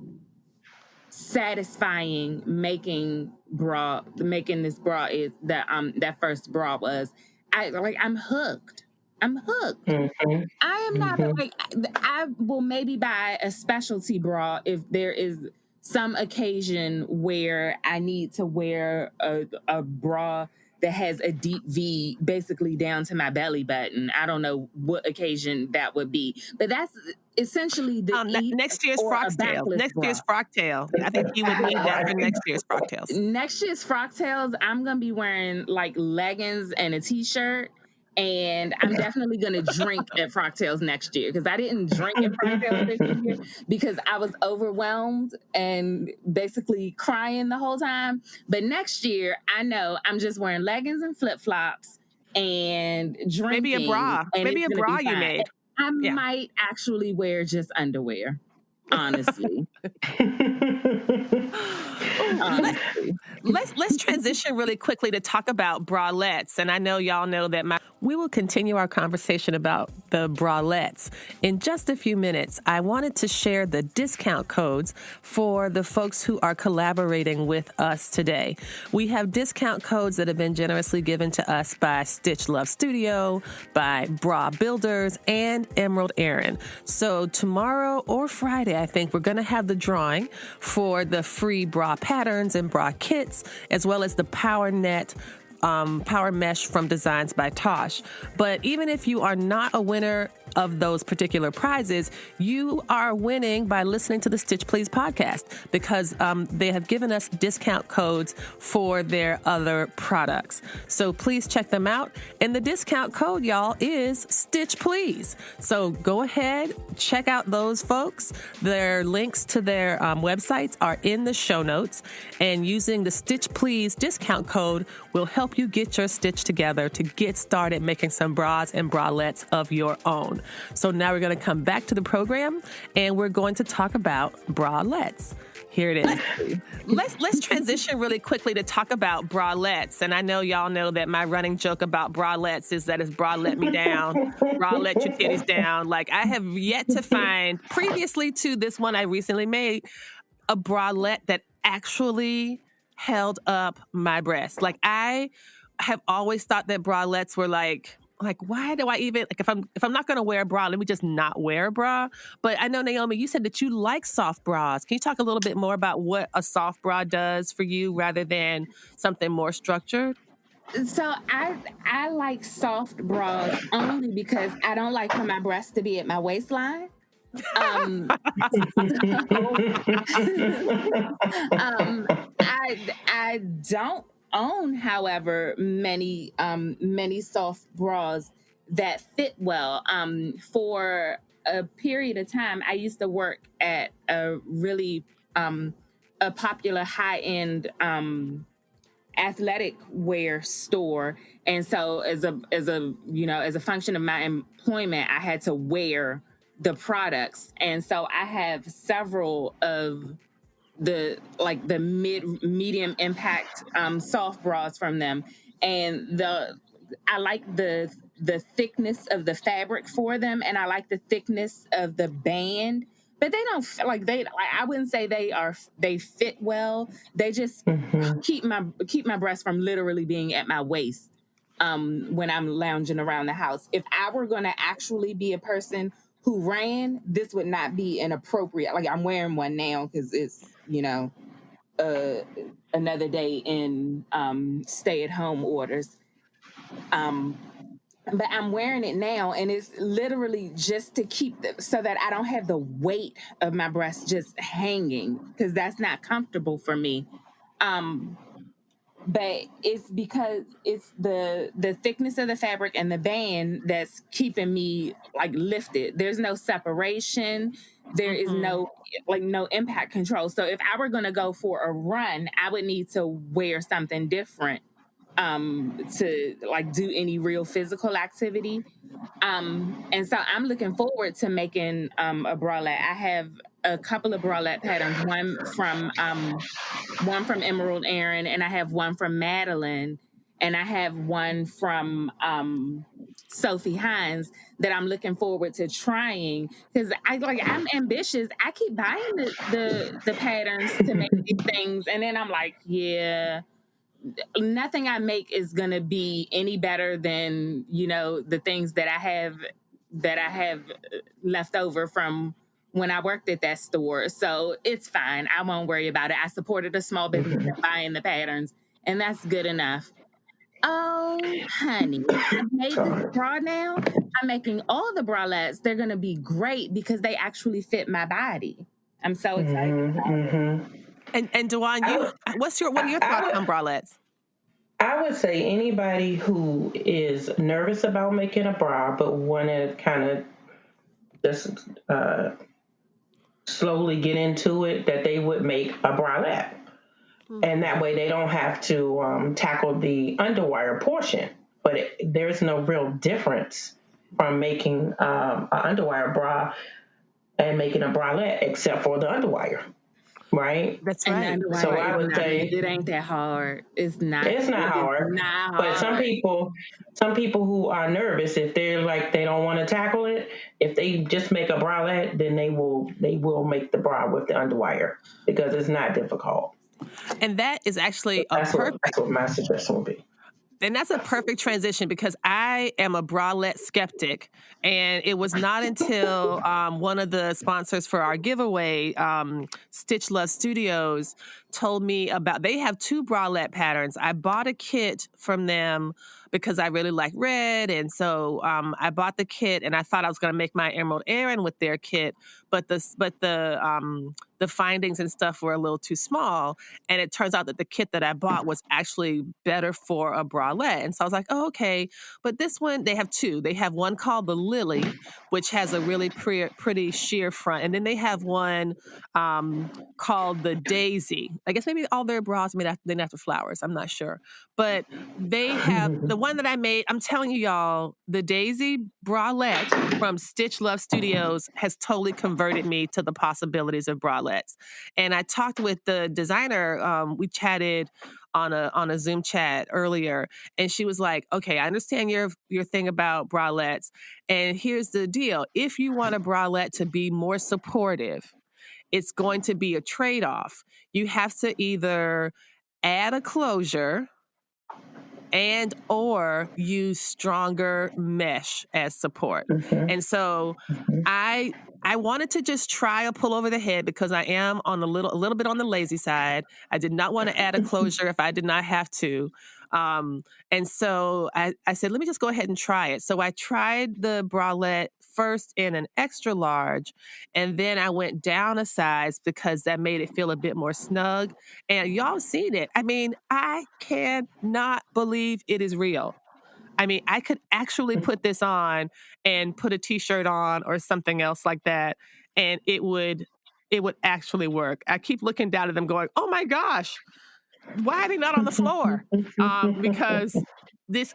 satisfying making this bra is that first bra was. I'm hooked. I am not like, I will maybe buy a specialty bra if there is some occasion where I need to wear a bra that has a deep V basically down to my belly button. I don't know what occasion that would be, but that's essentially the next year's Frocktail. Next year's Frocktail. I think you would need that for next year's Frocktails. Next year's Frocktails, I'm gonna be wearing like leggings and a t-shirt. And I'm definitely going to drink at Frocktails next year, because I didn't drink at Frocktails this year because I was overwhelmed and basically crying the whole time. But next year, I know I'm just wearing leggings and flip-flops and drinking. Maybe a bra. Maybe a bra you made. I might actually wear just underwear, honestly. Let's transition really quickly to talk about bralettes. And I know y'all know that we will continue our conversation about the bralettes in just a few minutes. I wanted to share the discount codes for the folks who are collaborating with us today. We have discount codes that have been generously given to us by Stitch Love Studio, by Bra Builders, and Emerald Erin. So tomorrow or Friday, I think we're going to have the drawing for the free bra patterns and bra kits, as well as the Power Mesh from Designs by Tosh. But even if you are not a winner of those particular prizes, you are winning by listening to the Stitch Please podcast, because they have given us discount codes for their other products. So please check them out. And the discount code, y'all, is Stitch Please. So go ahead, check out those folks. Their links to their websites are in the show notes. And using the Stitch Please discount code will help you get your stitch together to get started making some bras and bralettes of your own. episode. So now we're going to come back to the program and we're going to talk about bralettes. Here it is. Let's transition really quickly to talk about bralettes. And I know y'all know that my running joke about bralettes is that it's bra let me down, bra let your titties down. Like, I have yet to find, previously to this one I recently made, a bralette that actually held up my breast. Like, I have always thought that bralettes were like, why do I even, like, if I'm not going to wear a bra, let me just not wear a bra. But I know, Naomi, you said that you like soft bras. Can you talk a little bit more about what a soft bra does for you rather than something more structured? So I like soft bras only because I don't like for my breasts to be at my waistline. I don't own, however, many soft bras that fit well. For a period of time, I used to work at a really a popular high-end athletic wear store, and so as a function of my employment, I had to wear the products, and so I have several of the medium impact soft bras from them, and I like the thickness of the fabric for them, and I like the thickness of the band. But they don't I wouldn't say they fit well. They just keep my breasts from literally being at my waist when I'm lounging around the house. If I were going to actually be a person who ran, this would not be an appropriate. Like, I'm wearing one now because it's another day in stay-at-home orders. But I'm wearing it now, and it's literally just to keep so that I don't have the weight of my breast just hanging, because that's not comfortable for me. But it's because it's the thickness of the fabric and the band that's keeping me like lifted. There's no separation. There is no impact control. So if I were going to go for a run, I would need to wear something different to like do any real physical activity. And so I'm looking forward to making a bralette. I have a couple of bralette patterns, one from Emerald Erin, and I have one from Madeline, and I have one from Sophie Hines that I'm looking forward to trying, because I'm ambitious. I keep buying the patterns to make these things, and then I'm like, yeah, nothing I make is gonna be any better than the things that I have left over from when I worked at that store. So it's fine. I won't worry about it. I supported a small business in buying the patterns, and that's good enough. Oh, honey, I made this bra now. I'm making all the bralettes. They're gonna be great because they actually fit my body. I'm so excited. And Dewan, what are your thoughts on bralettes? I would say anybody who is nervous about making a bra but want to kind of just slowly get into it, that they would make a bralette. And that way they don't have to tackle the underwire portion. But there's no real difference from making an underwire bra and making a bralette except for the underwire. Right? That's right. So I would say it ain't that hard. It's not hard. Not hard. But some people who are nervous, if they're like they don't want to tackle it, if they just make a bralette, then they will make the bra with the underwire, because it's not difficult. And that is actually that's what my suggestion would be. And that's a perfect transition, because I am a bralette skeptic. And it was not until one of the sponsors for our giveaway, Stitch Love Studios, told me about, they have 2 bralette patterns. I bought a kit from them because I really like red. And so I bought the kit, and I thought I was going to make my Emerald Erin with their kit. but the findings and stuff were a little too small. And it turns out that the kit that I bought was actually better for a bralette. And so I was like, oh, okay. But this one, they have two. They have one called the Lily, which has a really pretty sheer front. And then they have one called the Daisy. I guess maybe all their bras made after flowers. I'm not sure. But they have the one that I made. I'm telling you, y'all, the Daisy bralette from Stitch Love Studios has totally converted me to the possibilities of bralettes. And I talked with the designer. We chatted on a Zoom chat earlier, and she was like, "Okay, I understand your thing about bralettes, and here's the deal: if you want a bralette to be more supportive, it's going to be a trade-off. You have to either add a closure and or use stronger mesh as support." And so I wanted to just try a pull over the head because I am on a little bit on the lazy side. I did not want to add a closure if I did not have to. And so I said, let me just go ahead and try it. So I tried the bralette first in an extra large, and then I went down a size because that made it feel a bit more snug. And y'all seen it. I mean, I cannot believe it is real. I mean, I could actually put this on and put a t-shirt on or something else like that, and it would actually work. I keep looking down at them going, oh my gosh, why are they not on the floor? Because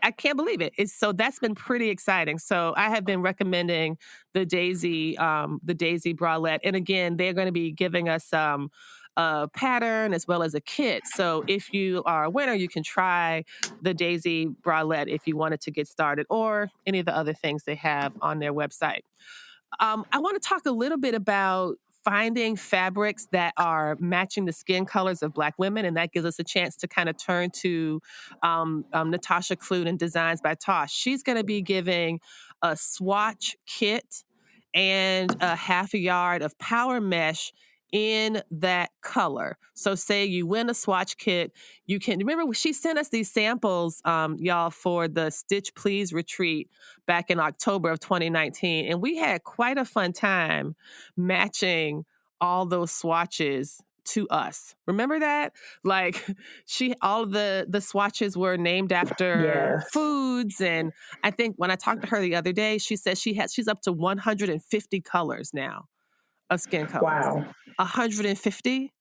I can't believe it. So that's been pretty exciting. So I have been recommending the Daisy bralette. And again, they're going to be giving us a pattern as well as a kit. So if you are a winner, you can try the Daisy bralette if you wanted to get started, or any of the other things they have on their website. I want to talk a little bit about finding fabrics that are matching the skin colors of Black women, and that gives us a chance to kind of turn to Natasha Clute and Designs by Tosh. She's going to be giving a swatch kit and a half a yard of power mesh in that color. So say you win a swatch kit, you can remember she sent us these samples, y'all, for the Stitch Please retreat back in October of 2019. And we had quite a fun time matching all those swatches to us. Remember that? Like all of the swatches were named after foods. And I think when I talked to her the other day, she said she's up to 150 colors now of skin colors. Wow. 150.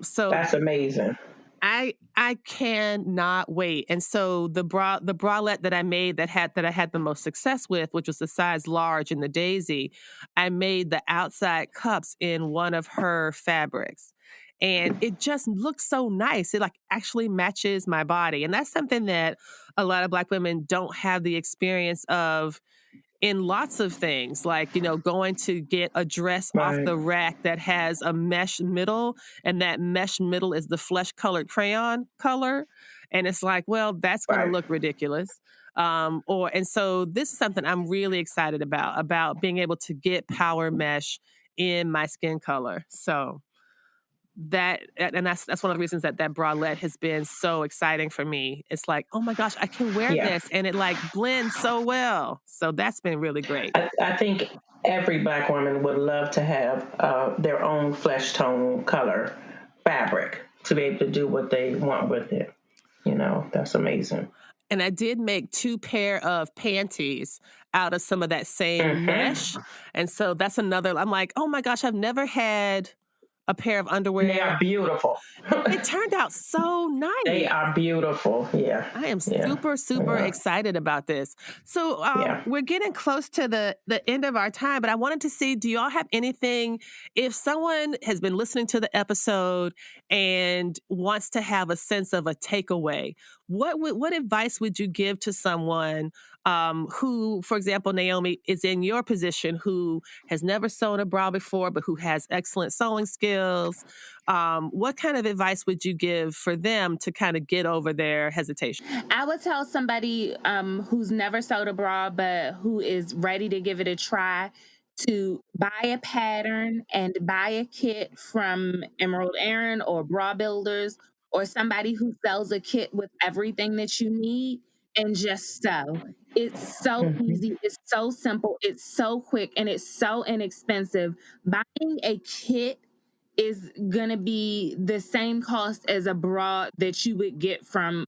So that's amazing. I cannot wait. And so the bralette that I made that I had the most success with, which was the size large in the Daisy, I made the outside cups in one of her fabrics. And it just looks so nice. It like actually matches my body. And that's something that a lot of Black women don't have the experience of in lots of things, like, going to get a dress off the rack that has a mesh middle, and that mesh middle is the flesh colored crayon color. And it's like, well, that's going to look ridiculous. And so this is something I'm really excited about being able to get power mesh in my skin color. So that's one of the reasons that bralette has been so exciting for me. It's like, oh my gosh, I can wear this, and it like blends so well. So that's been really great. I think every Black woman would love to have their own flesh tone color fabric to be able to do what they want with it. That's amazing. And I did make 2 pair of panties out of some of that same mesh. And so that's another, I'm like, oh my gosh, I've never had a pair of underwear. They are beautiful. It turned out so nice. They are beautiful. Yeah. I am super excited about this. So we're getting close to the end of our time, but I wanted to see, do y'all have anything, if someone has been listening to the episode and wants to have a sense of a takeaway, what advice would you give to someone who, for example, Naomi, is in your position, who has never sewn a bra before, but who has excellent sewing skills? What kind of advice would you give for them to kind of get over their hesitation? I would tell somebody who's never sewed a bra, but who is ready to give it a try, to buy a pattern and buy a kit from Emerald Erin or Bra Builders, or somebody who sells a kit with everything that you need. and just sew. It's so easy, it's so simple, it's so quick, and it's so inexpensive. Buying a kit is gonna be the same cost as a bra that you would get from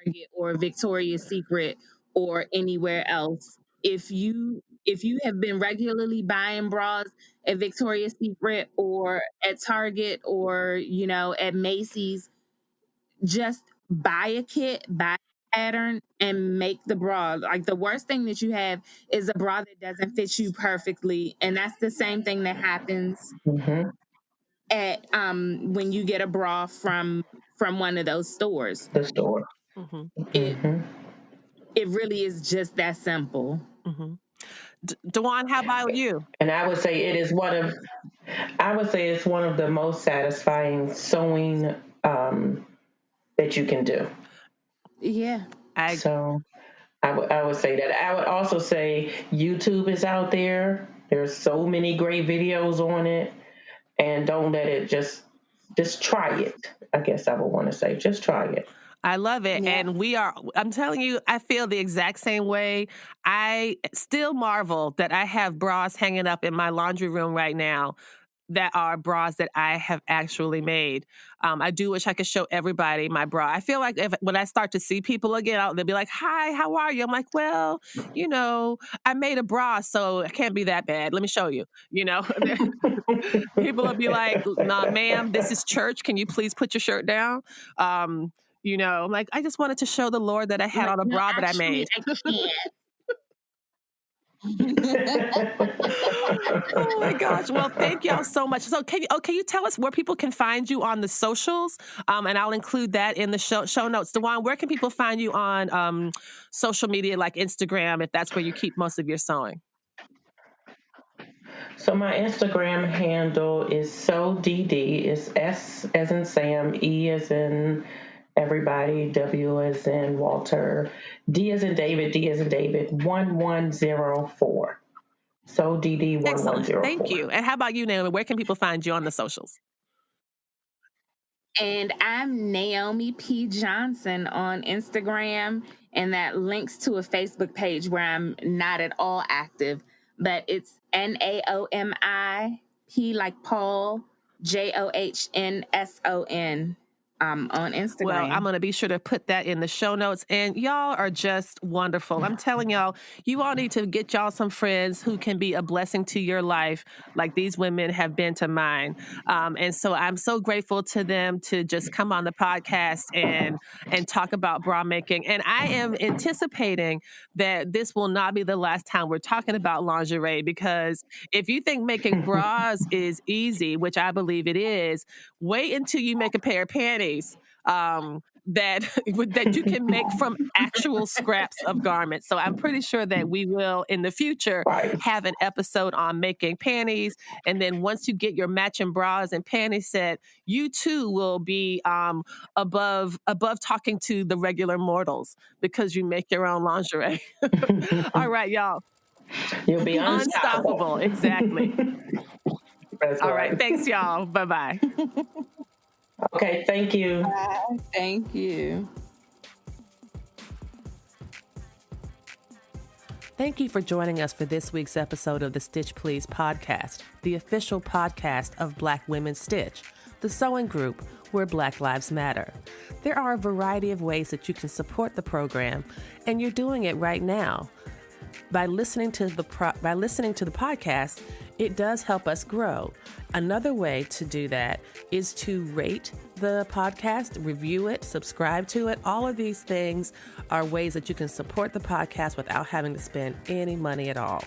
Target or Victoria's Secret or anywhere else. If you have been regularly buying bras at Victoria's Secret or at Target or at Macy's, just buy a kit, buy a pattern, and make the bra. Like, the worst thing that you have is a bra that doesn't fit you perfectly, and that's the same thing that happens at when you get a bra from one of those stores. The store. It really is just that simple. Dewan, how about you? And I would say it's one of the most satisfying sewing that you can do. Yeah. So I would say that. I would also say YouTube is out there. There's so many great videos on it, and don't let it just try it. I guess I would want to say just try it. I love it. Yeah. And I'm telling you, I feel the exact same way. I still marvel that I have bras hanging up in my laundry room right now that are bras that I have actually made. I do wish I could show everybody my bra. I feel like when I start to see people again, they'll be like, "Hi, how are you?" I'm like, "Well, I made a bra, so it can't be that bad. Let me show you." People will be like, "Nah, ma'am, this is church. Can you please put your shirt down?" I'm like, I just wanted to show the Lord that I had on a bra that I made. I can't. Oh my gosh. Well, thank y'all so much. So can you tell us where people can find you on the socials? And I'll include that in the show notes. Dewan, where can people find you on social media like Instagram, if that's where you keep most of your sewing? So my Instagram handle is SewDD. It's S as in Sam, E as in everybody, W as in Walter, D as in David, D as in David, 1104. SewDD 1104. Thank you. And how about you, Naomi? Where can people find you on the socials? And I'm Naomi P. Johnson on Instagram, and that links to a Facebook page where I'm not at all active, but it's NAOMI P like Paul, JOHNSON. On Instagram. Well, I'm going to be sure to put that in the show notes. And y'all are just wonderful. I'm telling y'all, you all need to get y'all some friends who can be a blessing to your life like these women have been to mine. And so I'm so grateful to them to just come on the podcast and talk about bra making. And I am anticipating that this will not be the last time we're talking about lingerie, because if you think making bras is easy, which I believe it is, wait until you make a pair of panties that you can make from actual scraps of garments. So I'm pretty sure that we will in the future have an episode on making panties. And then once you get your matching bras and panty set, you too will be above talking to the regular mortals because you make your own lingerie. All right, y'all. You'll be unstoppable. Exactly. All right. Thanks, y'all. Bye-bye. Okay, thank you. Thank you. Thank you for joining us for this week's episode of the Stitch Please podcast, the official podcast of Black Women Stitch, the sewing group where Black Lives Matter. There are a variety of ways that you can support the program, and you're doing it right now. By listening to the podcast, it does help us grow. Another way to do that is to rate the podcast, review it, subscribe to it. All of these things are ways that you can support the podcast without having to spend any money at all.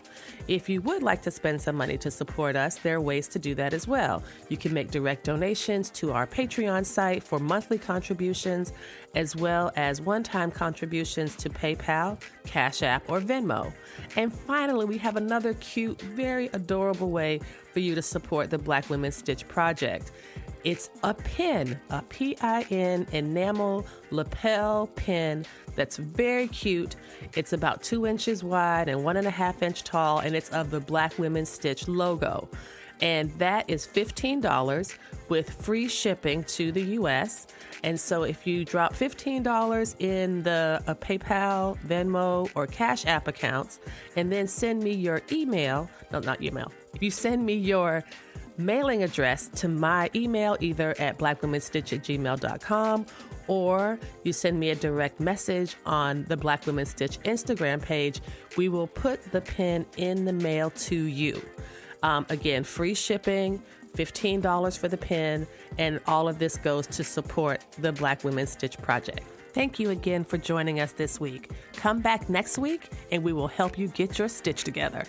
If you would like to spend some money to support us, there are ways to do that as well. You can make direct donations to our Patreon site for monthly contributions, as well as one-time contributions to PayPal, Cash App, or Venmo. And finally, we have another cute, very adorable way for you to support the Black Women Stitch Project. It's a pin, a PIN enamel lapel pin that's very cute. It's about 2 inches wide and 1.5 inches tall, and it's of the Black Women Stitch logo. and that is $15 with free shipping to the U.S. And so if you drop $15 in the PayPal, Venmo, or Cash App accounts, and then send me your email, no, not email, if you send me your mailing address to my email, either at blackwomenstitch@gmail.com, or you send me a direct message on the Black Women Stitch Instagram page, we will put the pin in the mail to you. Again, free shipping, $15 for the pin, and all of this goes to support the Black Women Stitch Project. Thank you again for joining us this week. Come back next week and we will help you get your stitch together.